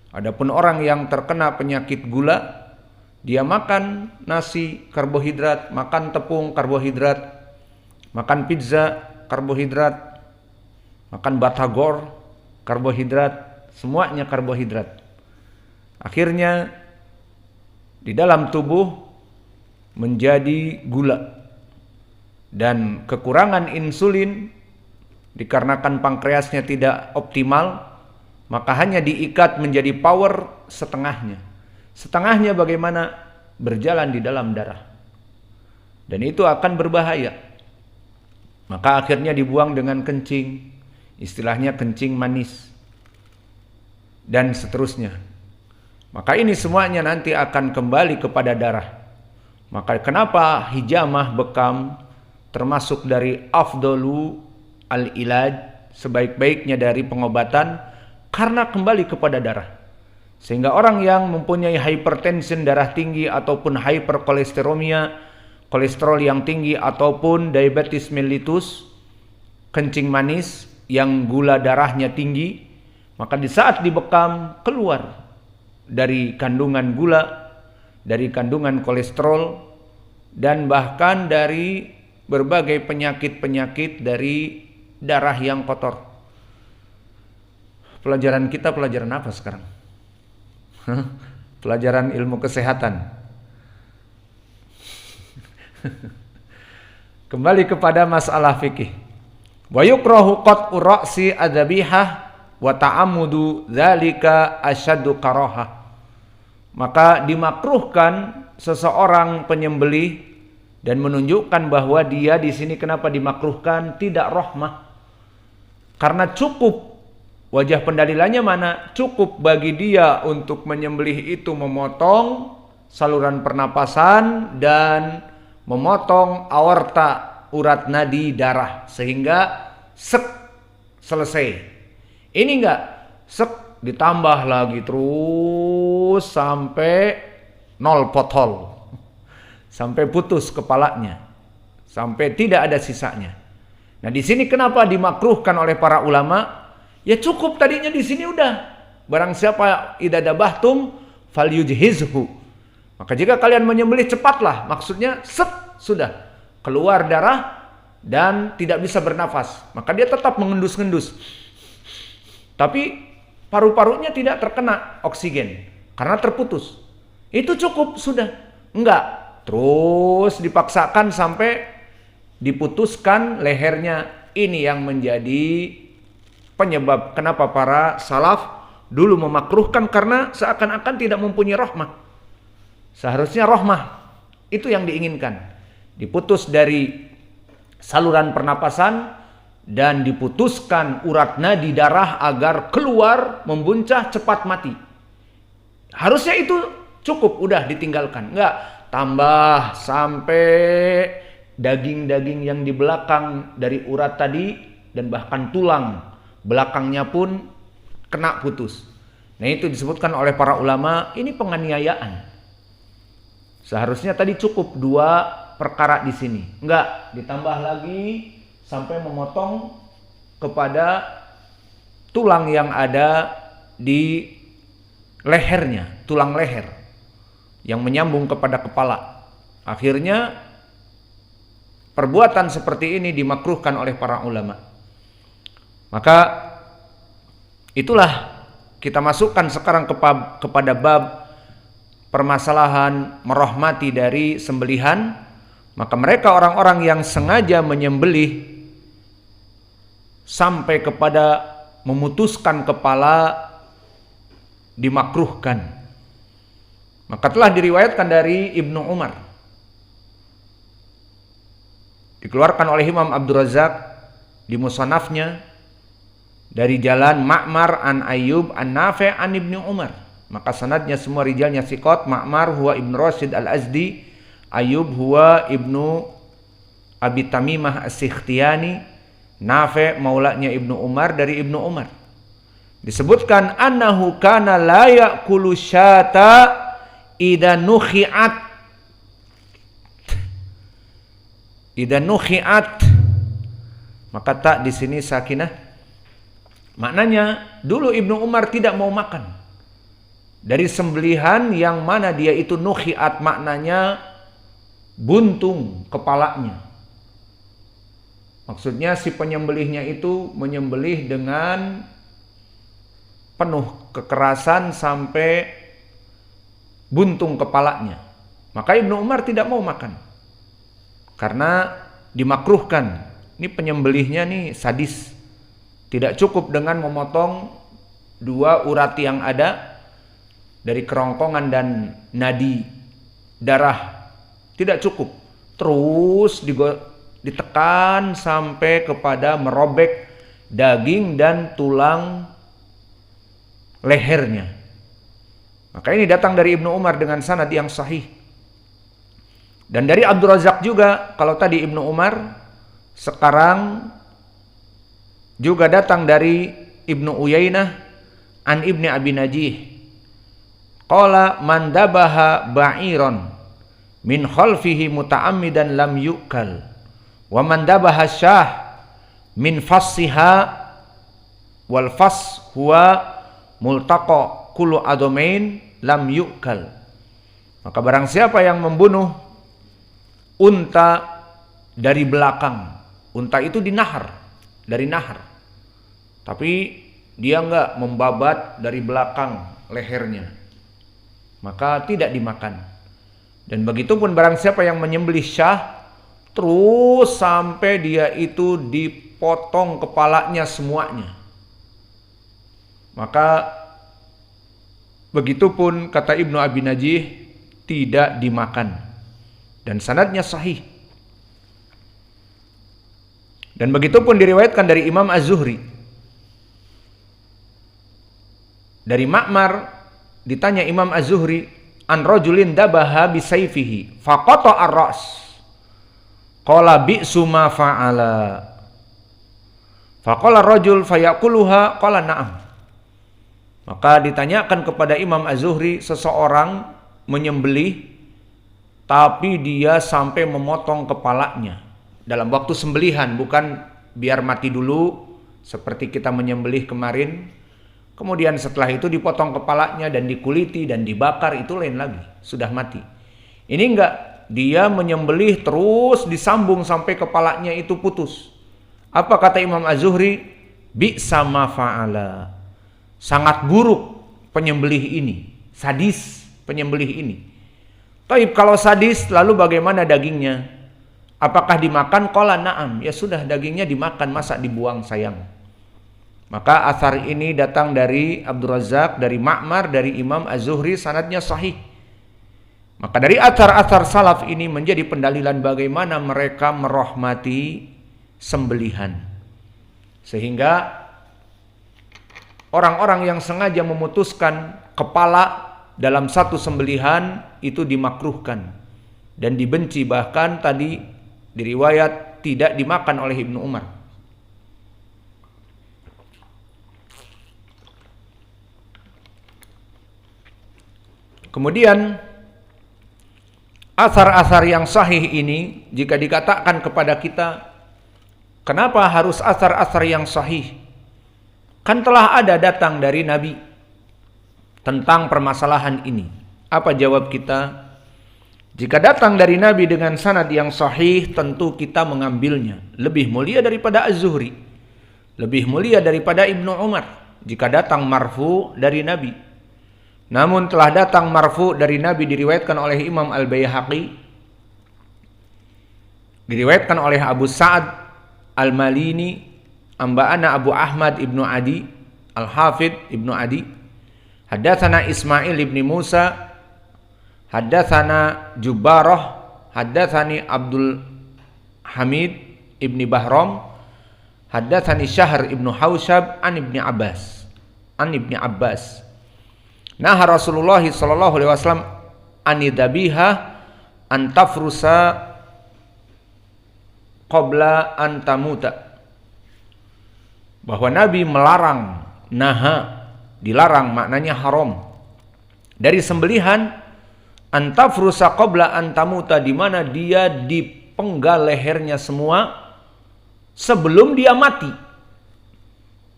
Adapun orang yang terkena penyakit gula, dia makan nasi karbohidrat, makan tepung karbohidrat, makan pizza karbohidrat, makan batagor karbohidrat, semuanya karbohidrat. Akhirnya di dalam tubuh menjadi gula dan kekurangan insulin dikarenakan pankreasnya tidak optimal, maka hanya diikat menjadi power setengahnya. Setengahnya bagaimana? Berjalan di dalam darah. Dan itu akan berbahaya. Maka akhirnya dibuang dengan kencing. Istilahnya kencing manis. Dan seterusnya. Maka ini semuanya nanti akan kembali kepada darah. Maka kenapa hijamah bekam termasuk dari afdalu al-ilaj, sebaik-baiknya dari pengobatan, karena kembali kepada darah. Sehingga orang yang mempunyai hypertension, darah tinggi, ataupun hyperkolesteremia, kolesterol yang tinggi, ataupun diabetes mellitus, kencing manis yang gula darahnya tinggi, maka di saat dibekam keluar dari kandungan gula, dari kandungan kolesterol, dan bahkan dari berbagai penyakit-penyakit dari darah yang kotor. Pelajaran kita pelajaran apa sekarang? Pelajaran ilmu kesehatan. Kembali kepada masalah fikih. Wa yukrahu qat'u ra'si adzabihah wa ta'ammudu dzalika asyaddu karahah. Maka dimakruhkan seseorang penyembelih dan menunjukkan bahwa dia di sini kenapa dimakruhkan, tidak rahmah. Karena cukup, wajah pendalilannya mana? Cukup bagi dia untuk menyembelih itu memotong saluran pernapasan dan memotong aorta, urat nadi darah, sehingga sek, selesai. Ini enggak sek ditambah lagi terus sampai nol pothol, sampai putus kepalanya, sampai tidak ada sisanya. Nah, di sini kenapa dimakruhkan oleh para ulama? Ya cukup tadinya di sini udah. Barang siapa idza dabahtum falyujhizhu. Maka jika kalian menyembelih cepatlah, maksudnya set sudah keluar darah dan tidak bisa bernafas. Maka dia tetap mengendus-ngendus. Tapi paru-parunya tidak terkena oksigen karena terputus. Itu cukup sudah. Enggak. Terus dipaksakan sampai diputuskan lehernya. Ini yang menjadi penyebab kenapa para salaf dulu memakruhkan, karena seakan-akan tidak mempunyai rahmah. Seharusnya rahmah itu yang diinginkan. Diputus dari saluran pernapasan dan diputuskan urat nadi darah agar keluar, membuncah, cepat mati. Harusnya itu cukup, udah ditinggalkan. Enggak, tambah sampai daging-daging yang di belakang dari urat tadi dan bahkan tulang belakangnya pun kena putus. Nah, itu disebutkan oleh para ulama, ini penganiayaan. Seharusnya tadi cukup 2 perkara di sini. Enggak, ditambah lagi sampai memotong kepada tulang yang ada di lehernya, tulang leher yang menyambung kepada kepala. Akhirnya perbuatan seperti ini dimakruhkan oleh para ulama. Maka itulah kita masukkan sekarang kepada bab permasalahan merahmati dari sembelihan. Maka mereka orang-orang yang sengaja menyembelih sampai kepada memutuskan kepala dimakruhkan. Maka telah diriwayatkan dari Ibnu Umar, dikeluarkan oleh Imam Abdul Razak di Musannafnya dari jalan Ma'mar an Ayyub an Nafi' an Ibnu Umar. Maka sanadnya semua rijalnya thiqat. Ma'mar huwa Ibnu Rashid al-Azdi, Ayyub huwa Ibnu Abi Tamimah as-Sikhtiyani, Nafi' maulanya Ibnu Umar dari Ibnu Umar. Disebutkan annahu kana la ya'kulu syata idza nukhi'at. Maka tak di sini sakinah. Maknanya dulu Ibnu Umar tidak mau makan dari sembelihan yang mana dia itu nukhiat, maknanya buntung kepalanya. Maksudnya si penyembelihnya itu menyembelih dengan penuh kekerasan sampai buntung kepalanya. Maka Ibnu Umar tidak mau makan karena dimakruhkan. Ini penyembelihnya nih sadis. Tidak cukup dengan memotong 2 urat yang ada dari kerongkongan dan nadi darah. Tidak cukup. Terus ditekan sampai kepada merobek daging dan tulang lehernya. Maka ini datang dari Ibnu Umar dengan sanad yang sahih. Dan dari Abdul Razak juga, kalau tadi Ibnu Umar, sekarang juga datang dari Ibnu Uyainah an Ibni Abi Najih. Qala man dabaha ba'iran min khalfihi muta'ammidan lam yu'kal. Wa man dabaha syah min fassiha wal fass huwa multaqa kullu adamain lam yu'kal. Maka barang siapa yang membunuh unta dari belakang, unta itu dinahar, dari nahar, tapi dia enggak membabat dari belakang lehernya, maka tidak dimakan. Dan begitu pun barang siapa yang menyembelih syah terus sampai dia itu dipotong kepalanya semuanya, maka begitupun kata Ibnu Abi Najih tidak dimakan. Dan sanadnya sahih. Dan begitupun diriwayatkan dari Imam Az-Zuhri. Dari Ma'mar ditanya Imam Az-Zuhri, an rajulin dabaha bisayfihi faqata ar-ra's. Qala bi'su ma fa'ala. Faqala rajul fayaquluha qala na'am. Maka ditanyakan kepada Imam Az-Zuhri, seseorang menyembelih tapi dia sampai memotong kepalanya dalam waktu sembelihan, bukan biar mati dulu seperti kita menyembelih kemarin, kemudian setelah itu dipotong kepalanya dan dikuliti dan dibakar, itu lain lagi, sudah mati. Ini enggak, dia menyembelih terus disambung sampai kepalanya itu putus. Apa kata Imam Az-Zuhri? Bi'sa ma fa'ala. Sangat buruk penyembelih ini, sadis penyembelih ini. Taib, kalau sadis lalu bagaimana dagingnya? Apakah dimakan? Qala na'am. Ya sudah, dagingnya dimakan, masa dibuang, sayang. Maka asar ini datang dari Abdul Razak, dari Ma'mar, dari Imam Az-Zuhri, sanadnya sahih. Maka dari asar-asar salaf ini menjadi pendalilan bagaimana mereka merahmati sembelihan. Sehingga orang-orang yang sengaja memutuskan kepala dalam satu sembelihan itu dimakruhkan dan dibenci, bahkan tadi diriwayat tidak dimakan oleh Ibnu Umar. Kemudian asar-asar yang sahih ini jika dikatakan kepada kita, kenapa harus asar-asar yang sahih? Kan telah ada datang dari Nabi tentang permasalahan ini. Apa jawab kita? Jika datang dari Nabi dengan sanad yang sahih, tentu kita mengambilnya. Lebih mulia daripada Az-Zuhri, lebih mulia daripada Ibnu Umar jika datang marfu dari Nabi. Namun telah datang marfu dari Nabi diriwayatkan oleh Imam Al-Baihaqi, diriwayatkan oleh Abu Sa'ad Al-Malini, amba'ana Abu Ahmad Ibnu Adi, Al-Hafidh Ibnu Adi, haddatsana Ismail ibni Musa, haddatsana Jubarah, haddatsani Abdul Hamid ibni Bahram, haddatsani Syahr ibnu Hausyab an ibni Abbas, Naha Rasulullah sallallahu alaihi wasallam anidabiha an tafrusa qabla an tamuta. Bahwa Nabi melarang, naha dilarang, maknanya haram, dari sembelihan antafrusa qabla antamuta, di mana dia dipenggal lehernya semua sebelum dia mati.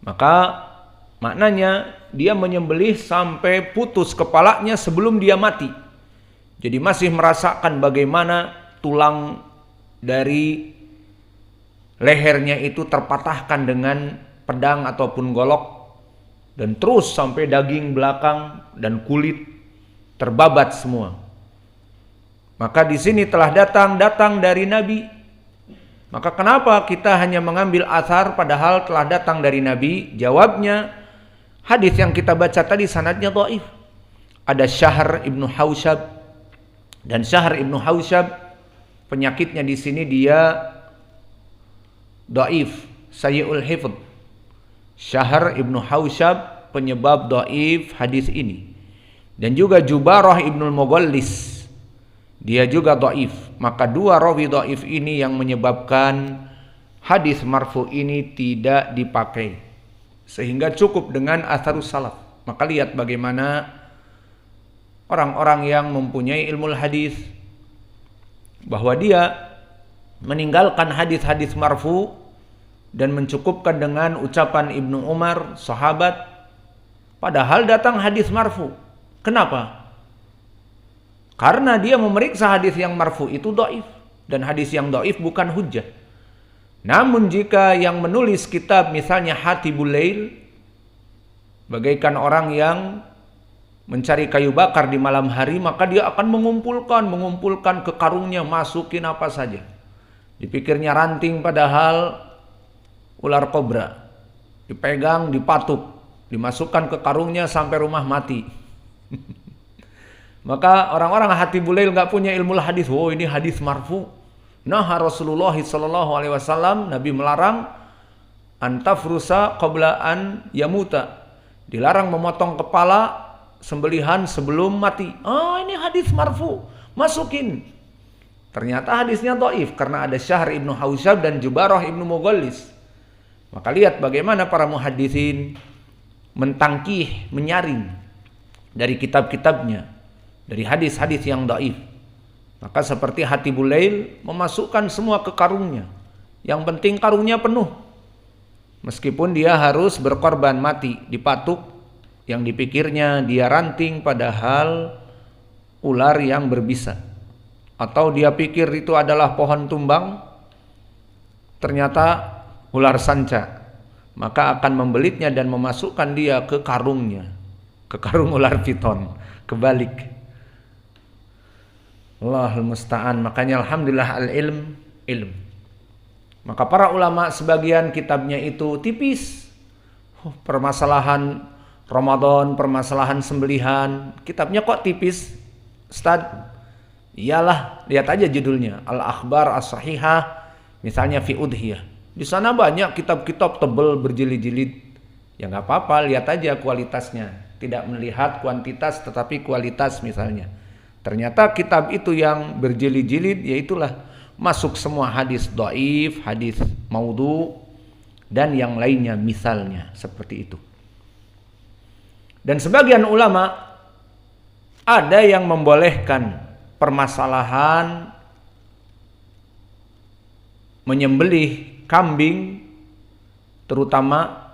Maka maknanya dia menyembelih sampai putus kepalanya sebelum dia mati. Jadi masih merasakan bagaimana tulang dari lehernya itu terpatahkan dengan pedang ataupun golok, dan terus sampai daging belakang dan kulit terbabat semua. Maka di sini telah datang dari Nabi. Maka kenapa kita hanya mengambil athar padahal telah datang dari Nabi? Jawabnya, hadis yang kita baca tadi sanadnya dhaif. Ada Syahr ibnu Hausyab, dan Syahr ibnu Hausyab penyakitnya di sini dia dhaif, sayyi'ul hifdz. Syahr ibnu Hausyab penyebab dhaif hadis ini. Dan juga Jubarah ibnu Mughallis, dia juga dhaif. Maka dua rawi dhaif ini yang menyebabkan hadis marfu ini tidak dipakai, sehingga cukup dengan atharus salaf. Maka lihat bagaimana orang-orang yang mempunyai ilmu hadis, bahwa dia meninggalkan hadis-hadis marfu dan mencukupkan dengan ucapan Ibnu Umar, sahabat, padahal datang hadis marfu. Kenapa? Karena dia memeriksa hadis yang marfu itu dhaif, dan hadis yang dhaif bukan hujjah. Namun jika yang menulis kitab misalnya Hatibul Lail, bagaikan orang yang mencari kayu bakar di malam hari, maka dia akan mengumpulkan ke karungnya, masukin apa saja. Dipikirnya ranting padahal ular kobra. Dipegang, dipatuk, dimasukkan ke karungnya sampai rumah mati. Maka orang-orang Hatibul Lail nggak punya ilmu hadis. Oh, ini hadis marfu. Nah, Rasulullah sallallahu alaihi wasallam, Nabi melarang antafrusa qabla an yamuta. Dilarang memotong kepala sembelihan sebelum mati. Oh, ini hadis marfu, masukin. Ternyata hadisnya dhaif karena ada Syahr ibnu Hausyab dan Jubarah ibnu Mughallis. Maka lihat bagaimana para muhaddisin mentangkih, menyaring dari kitab-kitabnya, dari hadis-hadis yang dhaif. Maka seperti Hatibul Lail memasukkan semua ke karungnya. Yang penting karungnya penuh. Meskipun dia harus berkorban mati, dipatuk, yang dipikirnya dia ranting padahal ular yang berbisa. Atau dia pikir itu adalah pohon tumbang, ternyata ular sanca. Maka akan membelitnya dan memasukkan dia ke karungnya, ke karung ular piton, kebalik. Allahul musta'an. Makanya alhamdulillah al-ilm ilm. Maka para ulama sebagian kitabnya itu tipis. Permasalahan Ramadan, permasalahan sembelihan, kitabnya kok tipis, Ustaz? Iyalah, lihat aja judulnya, Al-Akhbar As-Sahihah, misalnya fi udhiyah. Di sana banyak kitab-kitab tebal berjilid-jilid. Ya nggak apa-apa, lihat aja kualitasnya. Tidak melihat kuantitas tetapi kualitas misalnya. Ternyata kitab itu yang berjilid-jilid, yaitulah masuk semua hadis dhaif, hadis maudhu, dan yang lainnya misalnya seperti itu. Dan sebagian ulama ada yang membolehkan permasalahan menyembelih kambing, terutama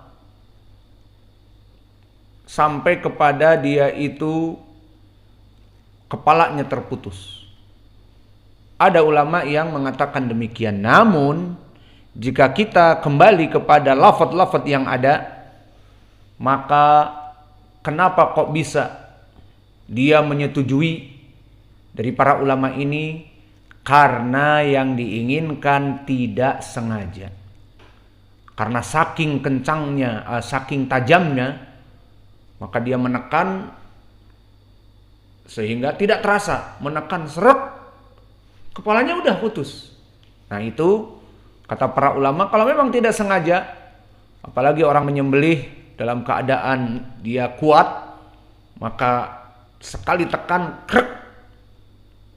sampai kepada dia itu kepalanya terputus. Ada ulama yang mengatakan demikian. Namun jika kita kembali kepada lafaz-lafaz yang ada, maka kenapa kok bisa dia menyetujui dari para ulama ini? Karena yang diinginkan tidak sengaja. Karena saking kencangnya, saking tajamnya, maka dia menekan sehingga tidak terasa, menekan seret, kepalanya udah putus. Nah itu kata para ulama, kalau memang tidak sengaja, apalagi orang menyembelih dalam keadaan dia kuat, maka sekali tekan, krek,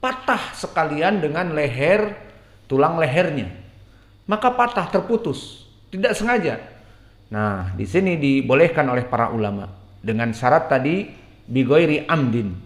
patah sekalian dengan leher, tulang lehernya. Maka patah, terputus, tidak sengaja. Nah, di sini dibolehkan oleh para ulama dengan syarat tadi bi ghairi amdin.